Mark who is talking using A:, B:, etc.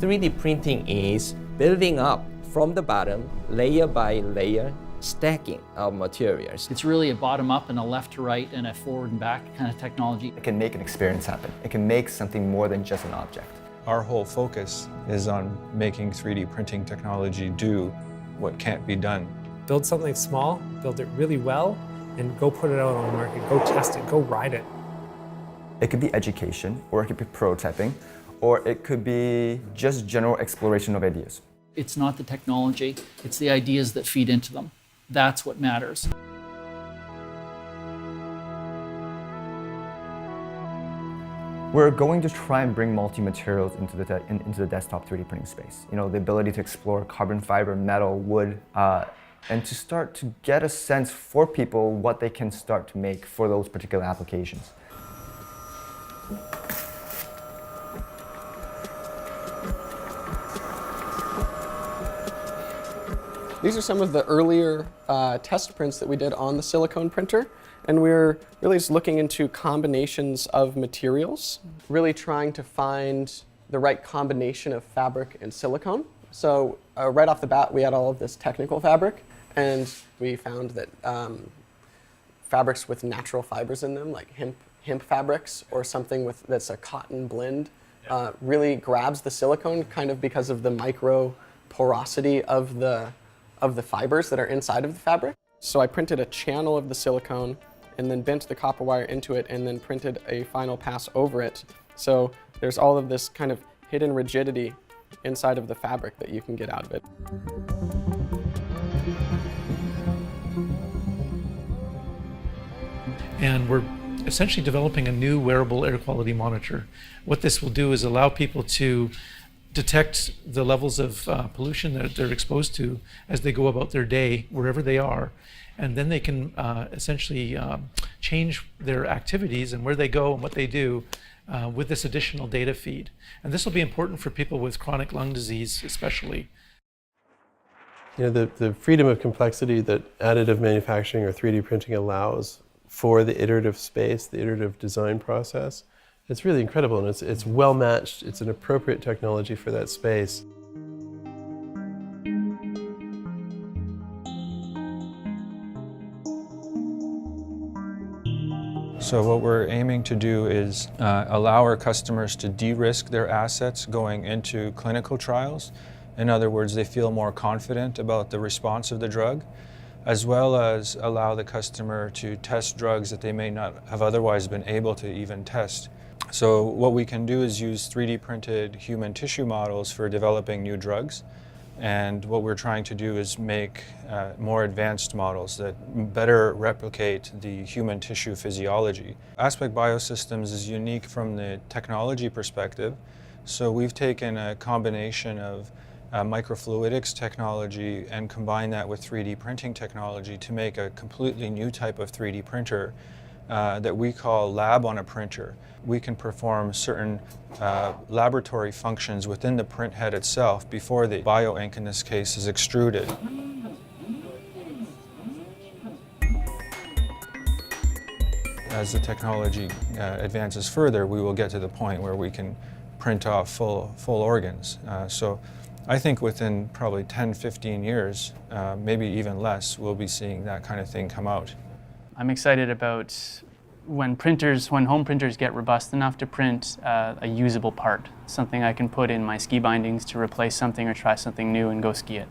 A: 3D printing is building up from the bottom, layer by layer, stacking of materials.
B: It's really a bottom-up and a left to right and a forward and back kind of technology.
C: It can make an experience happen. It can make something more than just an object.
D: Our whole focus is on making 3D printing technology do what can't be done.
E: Build something small, build it really well, and go put it out on the market, go test it, go ride it.
C: It could be education, or it could be prototyping, or it could be just general exploration of ideas.
B: It's not the technology, it's the ideas that feed into them. That's what matters.
C: We're going to try and bring multi-materials into the desktop 3D printing space. You know, the ability to explore carbon fiber, metal, wood, and to start to get a sense for people what they can start to make for those particular applications.
F: These are some of the earlier test prints that we did on the silicone printer. And we're really just looking into combinations of materials, really trying to find the right combination of fabric and silicone. So right off the bat, we had all of this technical fabric, and we found that fabrics with natural fibers in them, like hemp fabrics or something that's a cotton blend, really grabs the silicone kind of because of the micro porosity of the fibers that are inside of the fabric. So I printed a channel of the silicone and then bent the copper wire into it and then printed a final pass over it. So there's all of this kind of hidden rigidity inside of the fabric that you can get out of it.
E: And we're essentially developing a new wearable air quality monitor. What this will do is allow people to detect the levels of pollution that they're exposed to as they go about their day, wherever they are. And then they can essentially change their activities and where they go and what they do with this additional data feed. And this will be important for people with chronic lung disease, especially.
G: You know, the freedom of complexity that additive manufacturing or 3D printing allows for the iterative space, the iterative design process, it's really incredible, and it's well matched. It's an appropriate technology for that space.
D: So what we're aiming to do is allow our customers to de-risk their assets going into clinical trials. In other words, they feel more confident about the response of the drug, as well as allow the customer to test drugs that they may not have otherwise been able to even test. So what we can do is use 3D printed human tissue models for developing new drugs. And what we're trying to do is make more advanced models that better replicate the human tissue physiology. Aspect Biosystems is unique from the technology perspective. So we've taken a combination of microfluidics technology and combined that with 3D printing technology to make a completely new type of 3D printer that we call lab on a printer. We can perform certain laboratory functions within the print head itself before the bio ink, in this case, is extruded. As the technology advances further, we will get to the point where we can print off full organs. So I think within probably 10, 15 years, maybe even less, we'll be seeing that kind of thing come out.
H: I'm excited about when home printers get robust enough to print a usable part, something I can put in my ski bindings to replace something or try something new and go ski it.